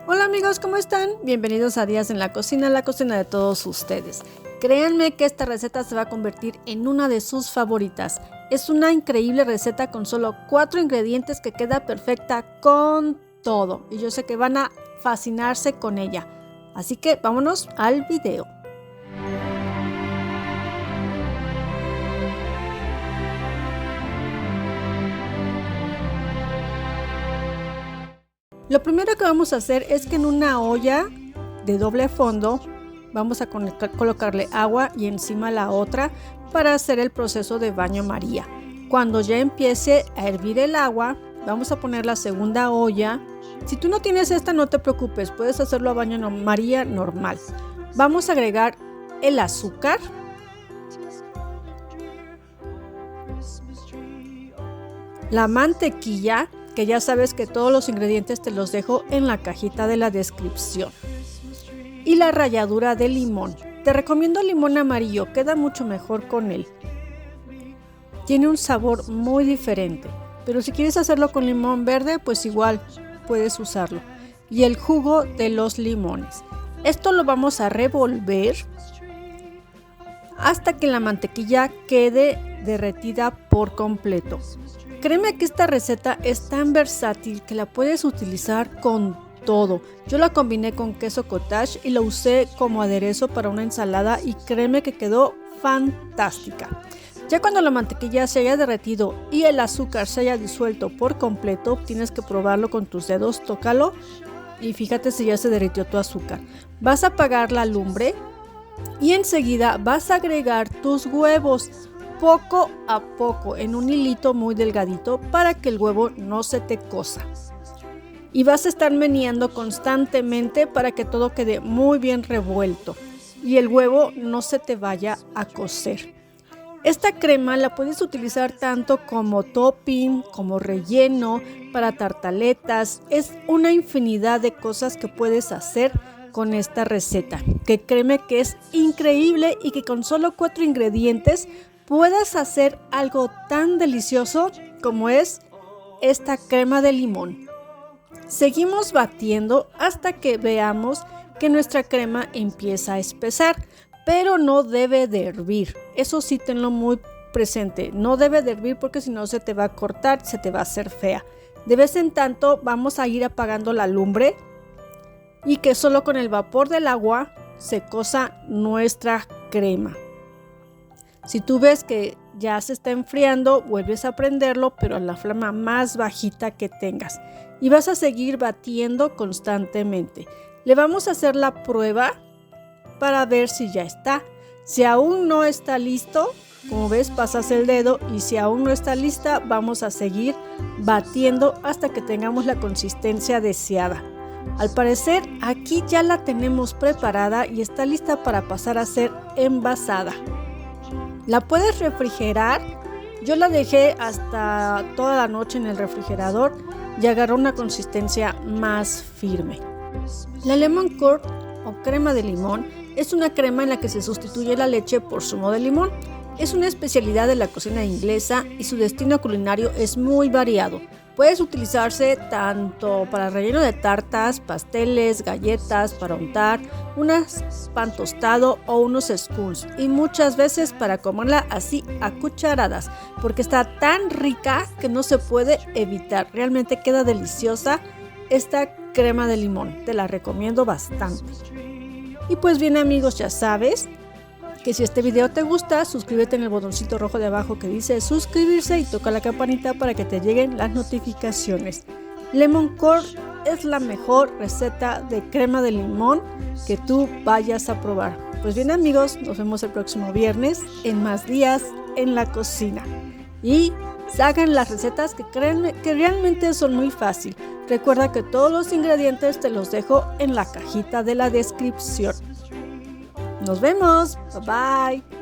Hola amigos, ¿cómo están? Bienvenidos a Días en la cocina de todos ustedes. Créanme que esta receta se va a convertir en una de sus favoritas. Es una increíble receta con solo 4 ingredientes que queda perfecta con todo. Y yo sé que van a fascinarse con ella. Así que vámonos al video. Lo primero que vamos a hacer es que en una olla de doble fondo vamos a colocarle agua y encima la otra para hacer el proceso de baño María. Cuando ya empiece a hervir el agua, vamos a poner la segunda olla. Si tú no tienes esta, no te preocupes, puedes hacerlo a baño María normal. Vamos a agregar el azúcar, la mantequilla, que ya sabes que todos los ingredientes te los dejo en la cajita de la descripción, y la ralladura de limón. Te recomiendo el limón amarillo, queda mucho mejor con él. Tiene un sabor muy diferente, pero si quieres hacerlo con limón verde, pues igual puedes usarlo. Y el jugo de los limones. Esto lo vamos a revolver hasta que la mantequilla quede derretida por completo. Créeme que esta receta es tan versátil que la puedes utilizar con todo. Yo la combiné con queso cottage y la usé como aderezo para una ensalada y créeme que quedó fantástica. Ya cuando la mantequilla se haya derretido y el azúcar se haya disuelto por completo, tienes que probarlo con tus dedos, tócalo y fíjate si ya se derritió tu azúcar. Vas a apagar la lumbre y enseguida vas a agregar tus huevos. Poco a poco, en un hilito muy delgadito para que el huevo no se te cosa. Y vas a estar meneando constantemente para que todo quede muy bien revuelto y el huevo no se te vaya a cocer. Esta crema la puedes utilizar tanto como topping, como relleno, para tartaletas. Es una infinidad de cosas que puedes hacer con esta receta, que créeme que es increíble y que con solo 4 ingredientes puedas hacer algo tan delicioso como es esta crema de limón. Seguimos batiendo hasta que veamos que nuestra crema empieza a espesar, pero no debe de hervir. Eso sí, tenlo muy presente. No debe de hervir porque si no se te va a cortar, se te va a hacer fea. De vez en tanto vamos a ir apagando la lumbre y que solo con el vapor del agua se cosa nuestra crema. Si tú ves que ya se está enfriando, vuelves a prenderlo, pero a la flama más bajita que tengas. Y vas a seguir batiendo constantemente. Le vamos a hacer la prueba para ver si ya está. Si aún no está listo, como ves, pasas el dedo y si aún no está lista, vamos a seguir batiendo hasta que tengamos la consistencia deseada. Al parecer, aquí ya la tenemos preparada y está lista para pasar a ser envasada. La puedes refrigerar. Yo la dejé hasta toda la noche en el refrigerador y agarró una consistencia más firme. La lemon curd o crema de limón es una crema en la que se sustituye la leche por zumo de limón. Es una especialidad de la cocina inglesa y su destino culinario es muy variado. Puedes utilizarse tanto para relleno de tartas, pasteles, galletas, para untar, un pan tostado o unos scones y muchas veces para comerla así a cucharadas porque está tan rica que no se puede evitar. Realmente queda deliciosa esta crema de limón, te la recomiendo bastante. Y pues bien amigos, ya sabes que si este video te gusta, suscríbete en el botoncito rojo de abajo que dice suscribirse y toca la campanita para que te lleguen las notificaciones. Lemon curd es la mejor receta de crema de limón que tú vayas a probar. Pues bien amigos, nos vemos el próximo viernes en más Días en la Cocina. Y hagan las recetas que realmente son muy fáciles. Recuerda que todos los ingredientes te los dejo en la cajita de la descripción. Nos vemos. Bye bye.